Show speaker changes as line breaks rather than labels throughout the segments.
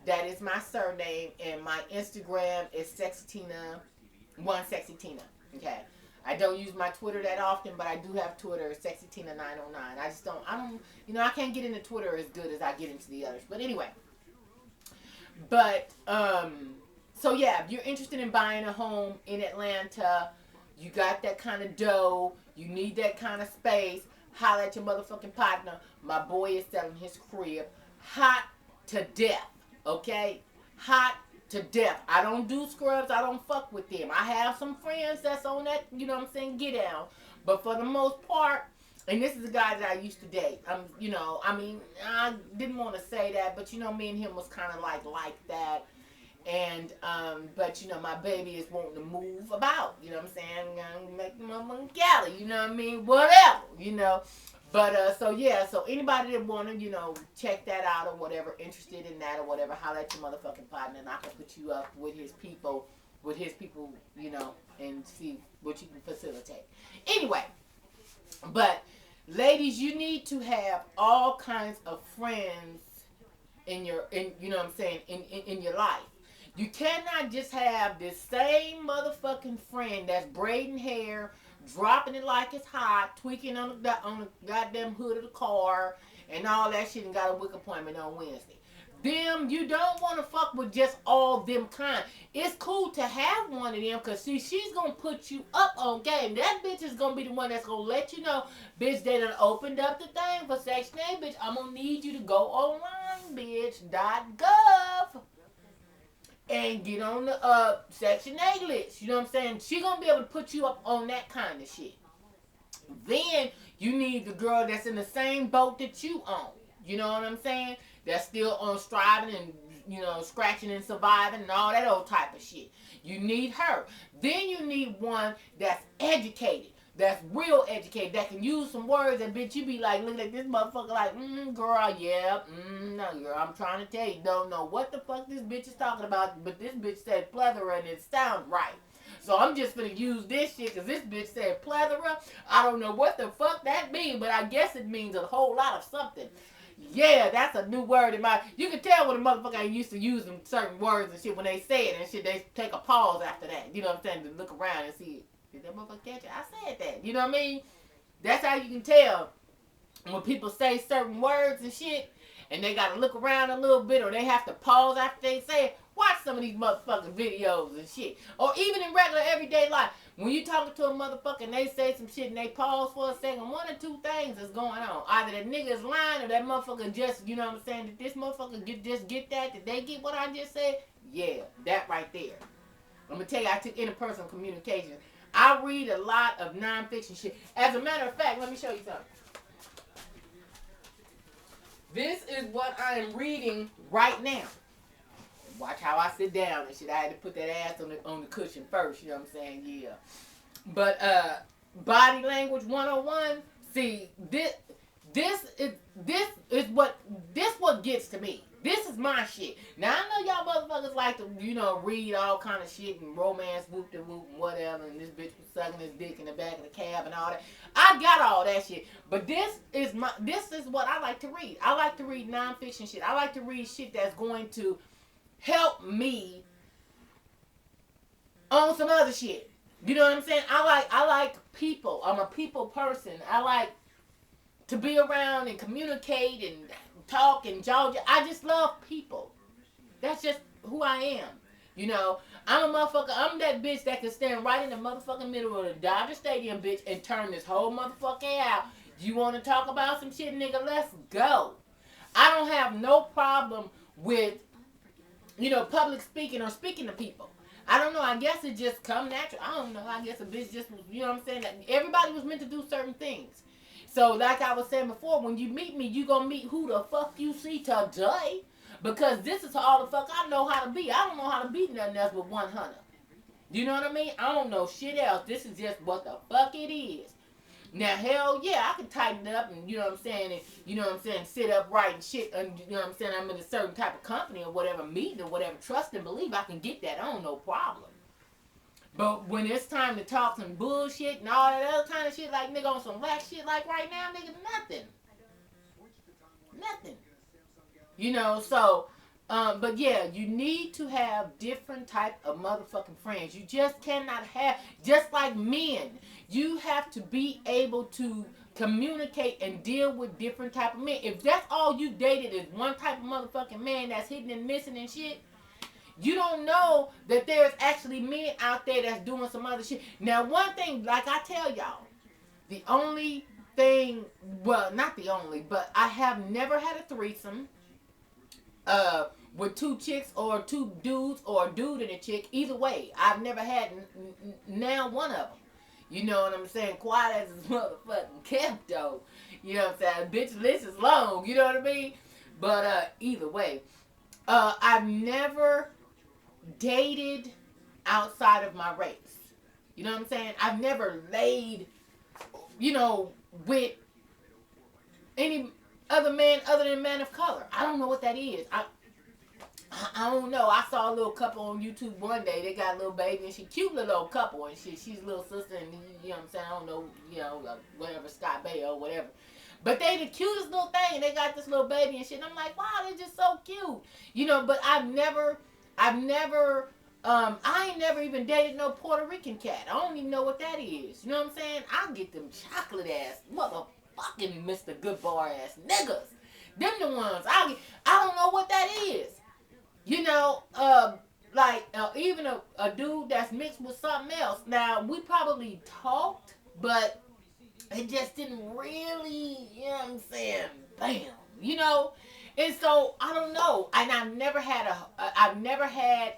That is my surname, and my Instagram is Sexytina, one Sexytina. Okay. I don't use my Twitter that often, but I do have Twitter, Sexytina909. I can't get into Twitter as good as I get into the others. But anyway, but so yeah, if you're interested in buying a home in Atlanta, you got that kind of dough, you need that kind of space, holla at your motherfucking partner. My boy is selling his crib hot to death. Okay? Hot to death. I don't do scrubs. I don't fuck with them. I have some friends that's on that, get down. But for the most part, and this is a guy that I used to date. I didn't want to say that, but me and him was kind of like that. And but my baby is wanting to move about. You know what I'm saying? Make my money galley. You know what I mean? Whatever. But so anybody that wanna, check that out or whatever, interested in that or whatever, holler at your motherfucking partner, and I can put you up with his people, and see what you can facilitate. Anyway, but ladies, you need to have all kinds of friends in your in your life. You cannot just have this same motherfucking friend that's braiding hair, dropping it like it's hot, tweaking on the goddamn hood of the car, and all that shit, and got a wig appointment on Wednesday. Them, you don't want to fuck with just all them kind. It's cool to have one of them, because she's going to put you up on game. That bitch is going to be the one that's going to let you know, bitch, they done opened up the thing for Section 8, bitch. I'm going to need you to go online, bitch.gov. And get on the Section 8 list. You know what I'm saying? She gonna be able to put you up on that kind of shit. Then you need the girl that's in the same boat that you on. You know what I'm saying? That's still on striving and, scratching and surviving and all that old type of shit. You need her. Then you need one that's educated. That's real educated, that can use some words that bitch you be like, look at this motherfucker like, girl, yeah, no, girl, I'm trying to tell you, don't know what the fuck this bitch is talking about, but this bitch said plethora and it sounds right. So I'm just gonna use this shit because this bitch said plethora. I don't know what the fuck that means, but I guess it means a whole lot of something. Yeah, that's a new word in my. You can tell when a motherfucker ain't used to using certain words and shit. When they say it and shit, they take a pause after that. You know what I'm saying? To look around and see it. Did that motherfucker catch it? I said that. You know what I mean? That's how you can tell when people say certain words and shit, and they gotta look around a little bit, or they have to pause after they say it. Watch some of these motherfucking videos and shit. Or even in regular everyday life. When you talking to a motherfucker and they say some shit and they pause for a second, one or two things is going on. Either that nigga is lying or that motherfucker just, you know what I'm saying, did this motherfucker get that? Did they get what I just said? Yeah, that right there. I'm gonna tell you, I took interpersonal communication. I read a lot of nonfiction shit. As a matter of fact, let me show you something. This is what I am reading right now. Watch how I sit down and shit. I had to put that ass on the cushion first, you know what I'm saying? Yeah. But body language 101, see, this is what gets to me. This is my shit. Now I know y'all motherfuckers like to, read all kind of shit and romance whoop de whoop and whatever, and this bitch was sucking his dick in the back of the cab and all that. I got all that shit. But this is what I like to read. I like to read nonfiction shit. I like to read shit that's going to help me on some other shit. You know what I'm saying? I like people. I'm a people person. I like to be around and communicate and talk and jog. I just love people. That's just who I am. I'm a motherfucker. I'm that bitch that can stand right in the motherfucking middle of the Dodger Stadium, bitch, and turn this whole motherfucking out. You want to talk about some shit, nigga? Let's go. I don't have no problem with, public speaking or speaking to people. I don't know. I guess it just come natural. I don't know. I guess a bitch just, you know what I'm saying? That everybody was meant to do certain things. So like I was saying before, when you meet me, you gonna meet who the fuck you see today. Because this is all the fuck I know how to be. I don't know how to be nothing else but 100. You know what I mean? I don't know shit else. This is just what the fuck it is. Now, hell yeah, I can tighten it up and, you know what I'm saying, and, sit upright and shit, and, you know what I'm saying, I'm in a certain type of company or whatever, meeting or whatever, trust and believe I can get that on, no problem. But when it's time to talk some bullshit and all that other kind of shit, like, nigga, on some whack shit like right now, nigga, nothing. So, But yeah, you need to have different type of motherfucking friends. You just cannot have, just like men, you have to be able to communicate and deal with different type of men. If that's all you dated is one type of motherfucking man that's hidden and missing and shit, you don't know that there's actually men out there that's doing some other shit. Now, one thing, like I tell y'all, the only thing, well, not the only, but I have never had a threesome with two chicks or two dudes or a dude and a chick. Either way, I've never had now one of them. You know what I'm saying? Quiet as his motherfucking kept though. You know what I'm saying? Bitch list is long. You know what I mean? But either way, I've never dated outside of my race. You know what I'm saying? I've never laid, with any other man other than man of color. I don't know what that is. I don't know. I saw a little couple on YouTube one day. They got a little baby and she cute little couple and shit. She's a little sister and you know what I'm saying? I don't know, whatever, Scott Baio or whatever. But they the cutest little thing and they got this little baby and shit. And I'm like, wow, they're just so cute. But I ain't never even dated no Puerto Rican cat. I don't even know what that is. You know what I'm saying? I get them chocolate ass motherfucking Mr. Good Bar ass niggas. Them the ones I don't know what that is. Even a dude that's mixed with something else. Now, we probably talked, but it just didn't really, you know what I'm saying, bam. And so, I don't know. And I've never had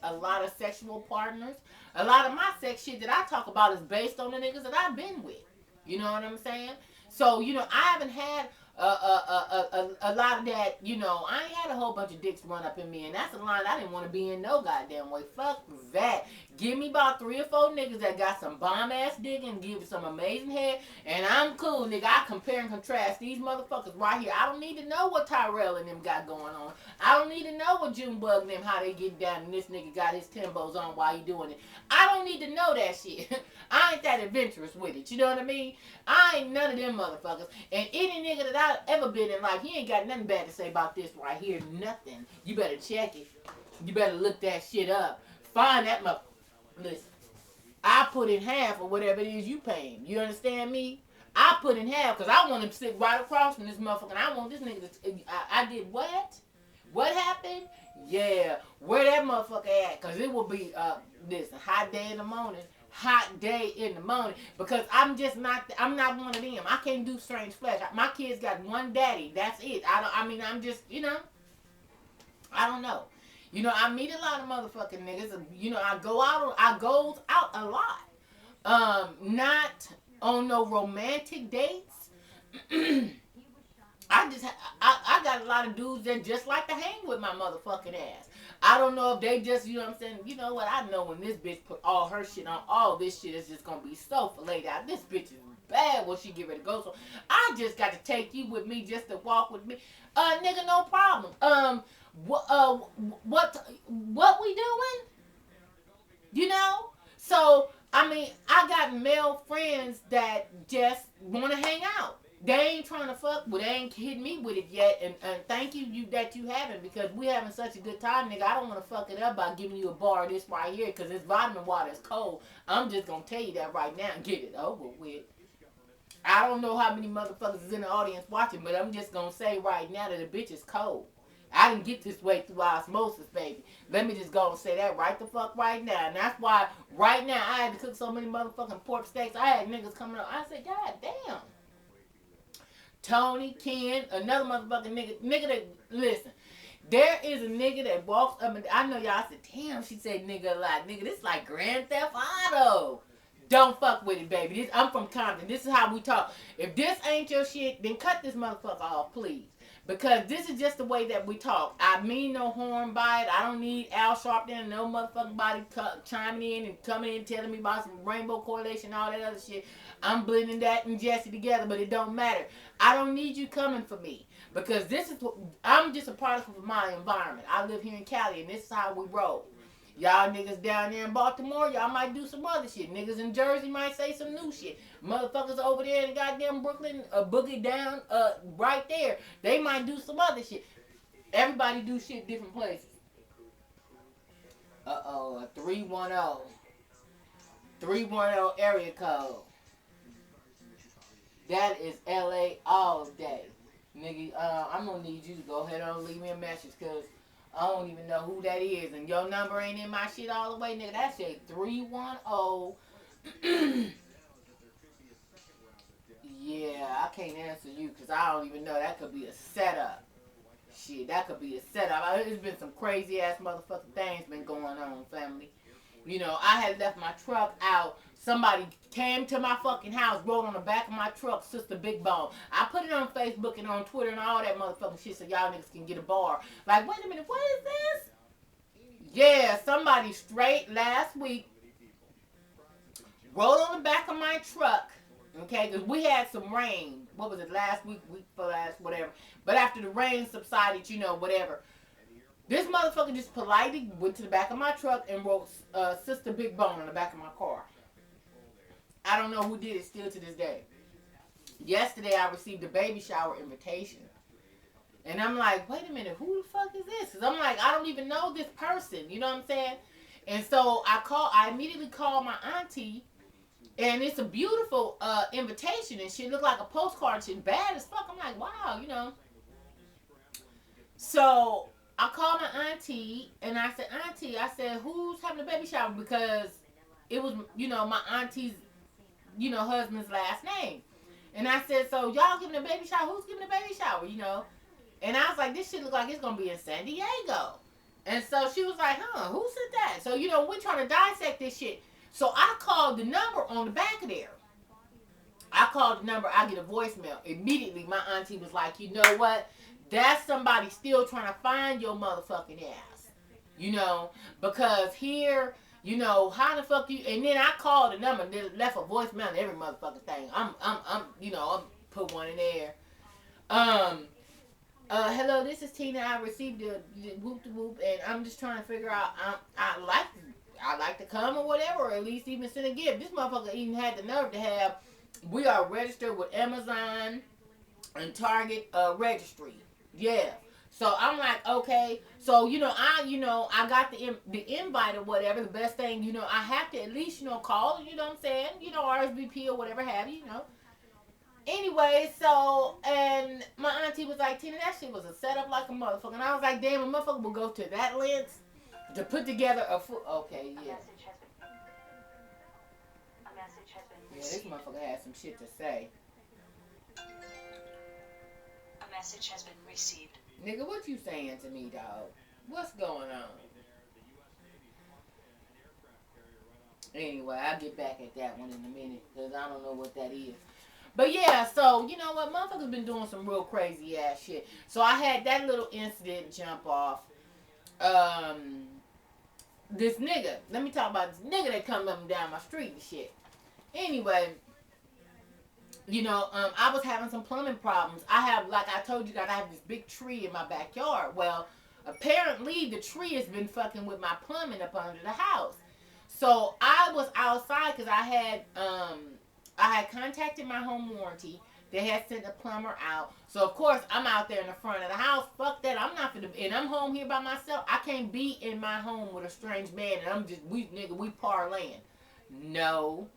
a lot of sexual partners. A lot of my sex shit that I talk about is based on the niggas that I've been with. You know what I'm saying? So, I haven't had a lot of that, I ain't had a whole bunch of dicks run up in me, and that's a line I didn't want to be in no goddamn way. Fuck that. Give me about 3 or 4 niggas that got some bomb ass dick and give some amazing head, and I'm cool, nigga. I compare and contrast these motherfuckers right here. I don't need to know what Tyrell and them got going on. I don't need to know what Junebug and them, how they get down, and this nigga got his Timbos on while he doing it. I don't need to know that shit. I ain't that adventurous with it. You know what I mean? I ain't none of them motherfuckers. And any nigga that I've ever been in life, he ain't got nothing bad to say about this right here. Nothing. You better check it. You better look that shit up. Find that motherfucker. Listen, I put in half of whatever it is you paying. You understand me? I put in half because I want to sit right across from this motherfucker. And I want this nigga to. I did what? What happened? Yeah. Where that motherfucker at? Because it will be, listen, hot day in the morning. Hot day in the morning. Because I'm not one of them. I can't do strange flesh. My kids got one daddy. That's it. I'm just, I don't know. I meet a lot of motherfucking niggas. I goes out a lot. Not on no romantic dates. I got a lot of dudes that just like to hang with my motherfucking ass. I don't know if they just, you know what I'm saying? You know what? I know when this bitch put all her shit on, all this shit is just gonna be so filleted out. This bitch is bad when she get ready to go. So I just got to take you with me just to walk with me. Nigga, no problem. What we doing? So, I got male friends that just want to hang out. They ain't trying to fuck, but they ain't hit me with it yet. And thank you that you haven't, because we having such a good time, nigga. I don't want to fuck it up by giving you a bar of this right here, because this vitamin water is cold. I'm just going to tell you that right now and get it over with. I don't know how many motherfuckers is in the audience watching, but I'm just going to say right now that the bitch is cold. I didn't get this way through osmosis, baby. Let me just go and say that right the fuck right now. And that's why right now I had to cook so many motherfucking pork steaks. I had niggas coming up. I said, God damn. Tony, Ken, another motherfucking nigga that, listen, there is a nigga that walks up and, I know y'all said, damn, she said nigga a lot. Nigga, this is like Grand Theft Auto. Don't fuck with it, baby. I'm from Compton. This is how we talk. If this ain't your shit, then cut this motherfucker off, please. Because this is just the way that we talk. I mean no harm by it. I don't need Al Sharpton and no motherfucking body chiming in and coming in telling me about some rainbow correlation and all that other shit. I'm blending that and Jesse together, but it don't matter. I don't need you coming for me. Because I'm just a product of my environment. I live here in Cali, and this is how we roll. Y'all niggas down there in Baltimore, y'all might do some other shit. Niggas in Jersey might say some new shit. Motherfuckers over there in goddamn Brooklyn, boogie down, right there, they might do some other shit. Everybody do shit different places. 310. 310 area code. That is LA all day. Nigga, I'm gonna need you to go ahead and leave me a message because I don't even know who that is. And your number ain't in my shit all the way, nigga. That shit 310. Yeah, I can't answer you because I don't even know. That could be a setup. Shit, that could be a setup. There's been some crazy ass motherfucking things been going on, family. You know, I had left my truck out. Somebody came to my fucking house, wrote on the back of my truck, Sister Big Bone. I put it on Facebook and on Twitter and all that motherfucking shit so y'all niggas can get a bar. Like, wait a minute, what is this? Yeah, somebody straight last week wrote on the back of my truck, okay, because we had some rain. What was it, last week for last, whatever. But after the rain subsided, you know, whatever. This motherfucker just politely went to the back of my truck and wrote Sister Big Bone on the back of my car. I don't know who did it still to this day. Yesterday I received a baby shower invitation. And I'm like, wait a minute, who the fuck is this? Because I'm like, I don't even know this person. You know what I'm saying? And so I immediately called my auntie. And it's a beautiful invitation. And she looked like a postcard. She's bad as fuck. I'm like, wow, you know. So I called my auntie. And I said, auntie, I said, who's having a baby shower? Because it was, you know, my auntie's, you know, husband's last name. And I said, so y'all giving a baby shower? Who's giving a baby shower, you know? And I was like, this shit look like it's going to be in San Diego. And so she was like, who said that? So, you know, we're trying to dissect this shit. So I called the number on the back of there. I called the number. I get a voicemail. Immediately, my auntie was like, you know what? That's somebody still trying to find your motherfucking ass. You know, because here... You know, how the fuck you... And then I called the number and left a voicemail and every motherfucking thing. I'm you know, I'm put one in there. Hello, this is Tina. I received the whoop de whoop, and I'm just trying to figure out... I like to come or whatever, or at least even send a gift. This motherfucker even had the nerve to have... We are registered with Amazon and Target registry. Yeah. So I'm like, okay. So, you know, I got the invite or whatever. The best thing, you know, I have to at least, you know, call, you know what I'm saying? You know, RSVP or whatever have you, you know. Anyway, so, and my auntie was like, Tina, that shit was a setup like a motherfucker. And I was like, damn, a motherfucker will go to that length to put together a full, okay, yeah. Yeah, this motherfucker has some shit to say.
A message has been received.
Nigga, what you saying to me, dog? What's going on? Anyway, I'll get back at that one in a minute, because I don't know what that is. But yeah, so, you know what? Motherfuckers been doing some real crazy ass shit. So I had that little incident jump off. This nigga. Let me talk about this nigga that come up and down my street and shit. Anyway... You know, I was having some plumbing problems. I have, like I told you guys, I have this big tree in my backyard. Well, apparently the tree has been fucking with my plumbing up under the house. So I was outside because I had contacted my home warranty. They had sent a plumber out. So of course I'm out there in the front of the house. Fuck that. I'm not finna, and I'm home here by myself. I can't be in my home with a strange man and we parlaying. No.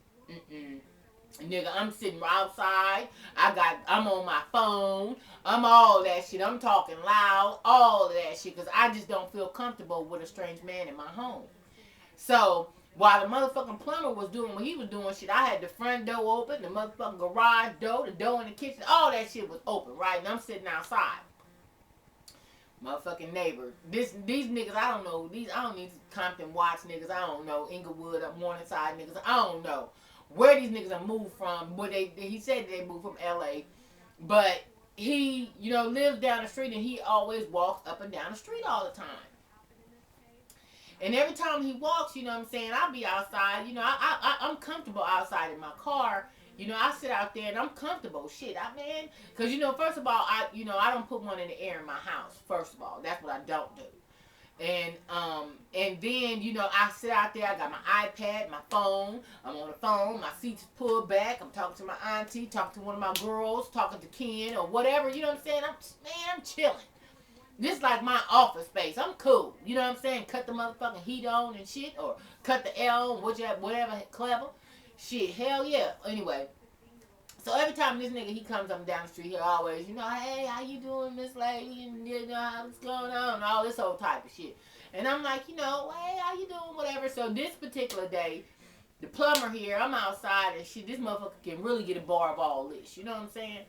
Nigga, I'm sitting outside. I'm on my phone. I'm all that shit. I'm talking loud. All of that shit. Because I just don't feel comfortable with a strange man in my home. So, while the motherfucking plumber was doing what he was doing shit, I had the front door open, the motherfucking garage door, the door in the kitchen. All that shit was open, right? And I'm sitting outside. Motherfucking neighbor. These niggas, I don't know. I don't need Compton Watts niggas. I don't know. Inglewood, Morningside niggas. I don't know where these niggas are moved from. But he said they moved from LA. But he, you know, lives down the street and he always walks up and down the street all the time. And every time he walks, you know what I'm saying, I'll be outside. You know, I'm comfortable outside in my car. You know, I sit out there and I'm comfortable. Shit, man. Because, you know, first of all, I don't put one in the air in my house. First of all, that's what I don't do. And then, you know, I sit out there. I got my iPad, my phone. I'm on the phone. My seat's pulled back. I'm talking to my auntie, talking to one of my girls, talking to Ken or whatever. You know what I'm saying? I'm chilling. This is like my office space. I'm cool. You know what I'm saying? Cut the motherfucking heat on and shit, or cut the air on, whatever, clever. Shit, hell yeah. Anyway, so every time this nigga he comes up down the street, he always, hey, how you doing, Miss Lady, and what's going on, and all this old type of shit. And I'm like, hey, how you doing, whatever. So this particular day, the plumber here, I'm outside and shit. This motherfucker can really get a bar of all this. You know what I'm saying?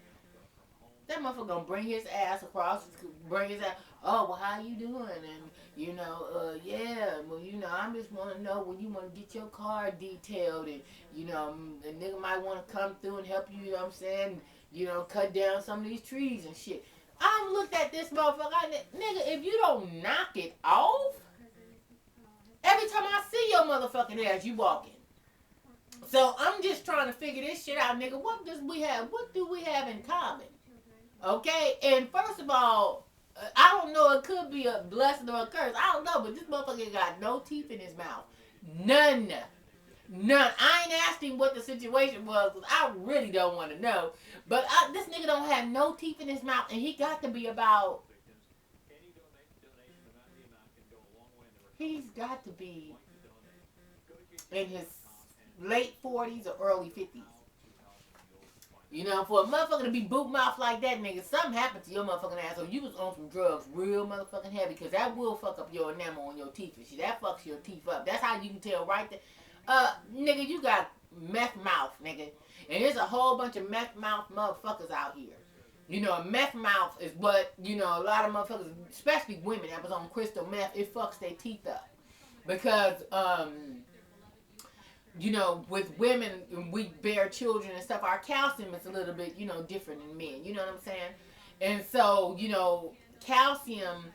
That motherfucker gonna bring his ass across, bring his ass. Oh, well, how you doing? And yeah. Well, I just want to know when you want to get your car detailed, and the nigga might want to come through and help you. You know what I'm saying? Cut down some of these trees and shit. I looked at this motherfucker, nigga. If you don't knock it off, every time I see your motherfucking ass, you walking. So I'm just trying to figure this shit out, nigga. What do we have in common? Okay, and first of all, I don't know, it could be a blessing or a curse. I don't know, but this motherfucker got no teeth in his mouth. None. I ain't asked him what the situation was, because I really don't want to know. But this nigga don't have no teeth in his mouth, and he got to be about... He's got to be in his late 40s or early 50s. For a motherfucker to be boot mouth like that, nigga, something happened to your motherfucking ass, or you was on some drugs real motherfucking heavy, because that will fuck up your enamel on your teeth and shit. That fucks your teeth up. That's how you can tell right there. Nigga, you got meth mouth, nigga. And there's a whole bunch of meth mouth motherfuckers out here. Meth mouth is what, a lot of motherfuckers, especially women that was on crystal meth, it fucks their teeth up. Because, with women, we bear children and stuff, our calcium is a little bit, different than men. You know what I'm saying? And so, calcium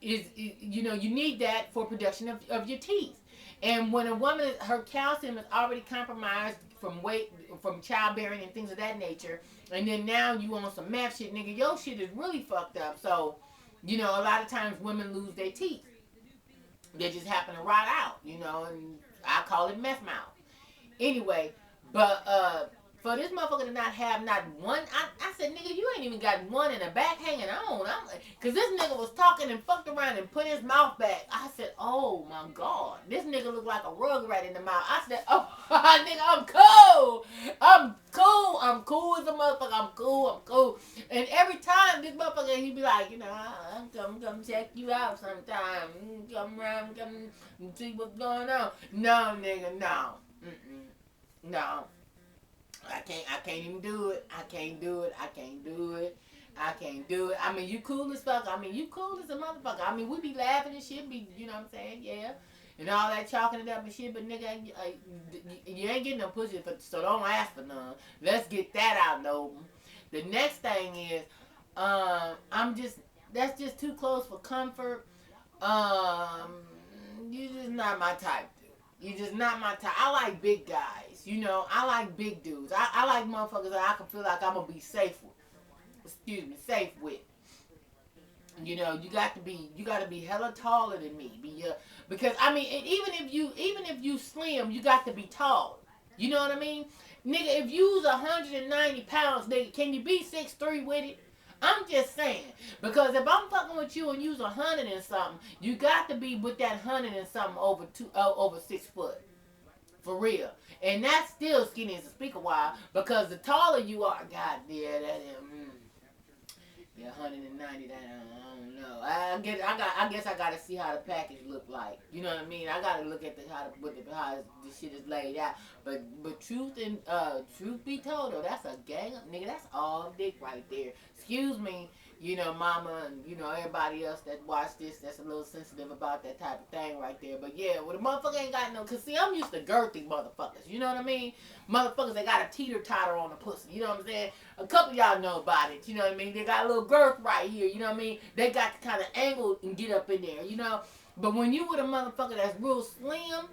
is you need that for production of your teeth. And when a woman, her calcium is already compromised from childbearing and things of that nature, and then now you on some meth shit, nigga, your shit is really fucked up. So, a lot of times women lose their teeth. They just happen to rot out, and I call it meth mouth. Anyway, but for this motherfucker to not have not one, I said, nigga, you ain't even got one in the back hanging on. Cause this nigga was talking and fucked around and put his mouth back. I said, oh my God, this nigga looked like a rug rat in the mouth. I said, oh, nigga, I'm cool. I'm cool as a motherfucker. I'm cool. And every time this motherfucker, he be like, I'm come check you out sometime. Come around, come see what's going on. No, nigga, no. No. I can't even do it. I can't do it. I mean, you cool as fuck. I mean, you cool as a motherfucker. I mean, we be laughing and shit, you know what I'm saying? Yeah. And all that chalking it up and shit, but nigga, you ain't getting no pussy, so don't ask for none. Let's get that out in the open. The next thing is, that's just too close for comfort. You just not my type, dude. You just not my type. I like big guys. I like big dudes. I like motherfuckers that I can feel like I'm gonna be safe with. You gotta be hella taller than me. Because I mean, even if you slim, you got to be tall. You know what I mean? Nigga, if you's 190 pounds, nigga, can you be 6'3" with it? I'm just saying. Because if I'm fucking with you and you's 100 and something, you got to be with that 100 and something over 6 foot. For real. And that's still skinny as a speaker wire, because the taller you are, God, yeah, that is, 190, that, I don't know. I guess I gotta see how the package look like. You know what I mean? I gotta look at how the shit is laid out. But truth be told, though, that's a gang of, nigga, that's all dick right there. Excuse me, mama, and, everybody else that watch this that's a little sensitive about that type of thing right there. But yeah, well, the motherfucker ain't got no, cause see, I'm used to girthy motherfuckers, you know what I mean? Motherfuckers that got a teeter-totter on the pussy, you know what I'm saying? A couple of y'all know about it, you know what I mean? They got a little girth right here, you know what I mean? They got to kind of angle and get up in there, But when you with a motherfucker that's real slim,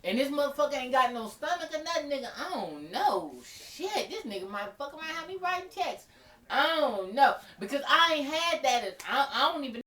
and this motherfucker ain't got no stomach or nothing, nigga, I don't know. Shit, this nigga might fuck around and have me writing checks. I don't know. Because I ain't had that. I don't even